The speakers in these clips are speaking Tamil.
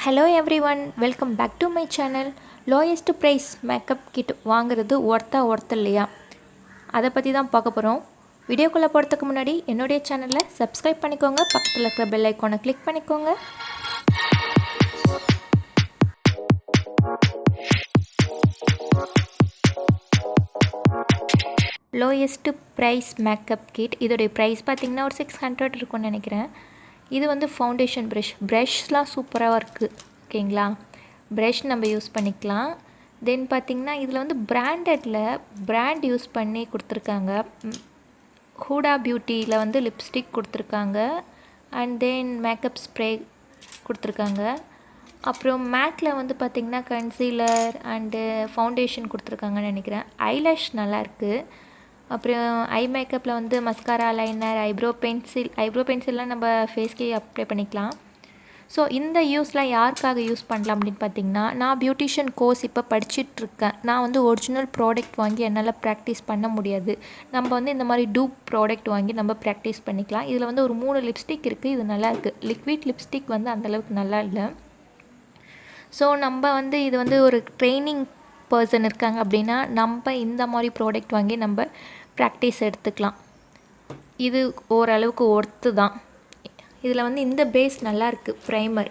Hello everyone, welcome back to my channel. Lowest price makeup kit வாங்குறது ஒர்த் இல்லையா அதை பற்றி தான் பார்க்க போகிறோம். வீடியோக்குள்ளே போகிறதுக்கு முன்னாடி என்னுடைய சேனலை சப்ஸ்கிரைப் பண்ணிக்கோங்க, பக்கத்தில் இருக்கிற பெல் ஐக்கானை கிளிக் பண்ணிக்கோங்க. லோயஸ்ட் ப்ரைஸ் மேக்கப் கிட் இதோடைய ப்ரைஸ் பார்த்திங்கன்னா ஒரு 600 இருக்கும்னு நினைக்கிறேன். இது வந்து ஃபவுண்டேஷன் ப்ரஷ்லாம் சூப்பராக இருக்குது. ஓகேங்களா, ப்ரஷ் நம்ம யூஸ் பண்ணிக்கலாம். தென் பார்த்திங்கன்னா இதில் வந்து பிராண்ட் யூஸ் பண்ணி கொடுத்துருக்காங்க. ஹூடா பியூட்டியில் வந்து லிப்ஸ்டிக் கொடுத்துருக்காங்க. அண்ட் தென் மேக்கப் ஸ்ப்ரே கொடுத்துருக்காங்க. அப்புறம் மேக்கில் வந்து பார்த்திங்கன்னா கன்சீலர் அண்டு ஃபவுண்டேஷன் கொடுத்துருக்காங்கன்னு நினைக்கிறேன். ஐலேஷ் நல்லாயிருக்கு. அப்புறம் ஐ மேக்கப்பில் வந்து மஸ்காரா, லைனர், ஐப்ரோ பென்சில்லாம் நம்ம ஃபேஸ்க்கே அப்ளை பண்ணிக்கலாம். ஸோ இந்த யூஸ்லாம் யாருக்காக யூஸ் பண்ணலாம் அப்படின்னு பார்த்திங்கன்னா, நான் பியூட்டிஷியன் கோர்ஸ் இப்போ படிச்சிட்ருக்கேன். நான் வந்து ஒரிஜினல் ப்ராடக்ட் வாங்கி என்னால் ப்ராக்டிஸ் பண்ண முடியாது. நம்ம வந்து இந்த மாதிரி டூப் ப்ராடக்ட் வாங்கி நம்ம ப்ராக்டிஸ் பண்ணிக்கலாம். இதில் வந்து ஒரு 3 லிப்ஸ்டிக் இருக்குது. இது நல்லாயிருக்கு. லிக்விட் லிப்ஸ்டிக் வந்து அந்தளவுக்கு நல்லா இல்லை. ஸோ நம்ம வந்து இது வந்து ஒரு ட்ரைனிங் பர்சன் இருக்காங்க அப்படின்னா நம்ம இந்த மாதிரி ப்ராடக்ட் வாங்கி நம்ம ப்ராக்டிஸ் எடுத்துக்கலாம். இது ஓரளவுக்கு ஒர்த்து தான். இதில் வந்து இந்த பேஸ் நல்லாயிருக்கு. ப்ரைமர்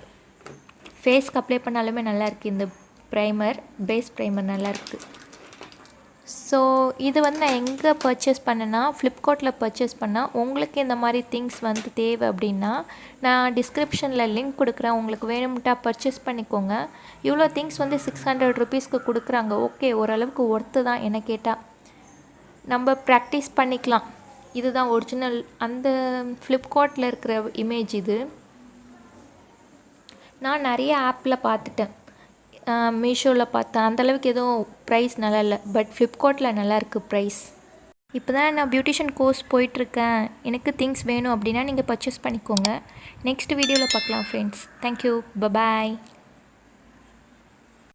ஃபேஸ்க்கு அப்ளை பண்ணாலுமே நல்லாயிருக்கு. இந்த பேஸ் ப்ரைமர் நல்லாயிருக்கு. ஸோ இது வந்து நான் எங்கே பர்ச்சேஸ் பண்ணேன்னா ஃப்ளிப்கார்ட்டில் பர்ச்சேஸ் பண்ணால். உங்களுக்கு இந்த மாதிரி திங்ஸ் வந்து தேவை அப்படின்னா நான் டிஸ்கிரிப்ஷனில் லிங்க் கொடுக்குறேன். உங்களுக்கு வேணும்ட்டா பர்ச்சேஸ் பண்ணிக்கோங்க. இவ்வளோ திங்ஸ் வந்து 600 ருபீஸ்க்கு கொடுக்குறாங்க. ஓகே, ஓரளவுக்கு ஒர்த்து தான் என்ன கேட்டால். நம்ம ப்ராக்டிஸ் பண்ணிக்கலாம். இதுதான் ஒரிஜினல் அந்த ஃப்ளிப்கார்ட்டில் இருக்கிற இமேஜ். இது நான் நிறைய ஆப்பில் பார்த்துட்டேன். மீஷோவில் பார்த்தேன். அந்தளவுக்கு எதுவும் ப்ரைஸ் நல்லா இல்லை. பட் ஃப்ளிப்கார்ட்டில் நல்லாயிருக்கு ப்ரைஸ். இப்போ தான் நான் பியூட்டிஷியன் கோர்ஸ் போயிட்டுருக்கேன். எனக்கு திங்ஸ் வேணும் அப்படின்னா நீங்கள் பர்ச்சேஸ் பண்ணிக்கோங்க. நெக்ஸ்ட் வீடியோவில் பார்க்கலாம் ஃப்ரெண்ட்ஸ். Thank you, bye bye.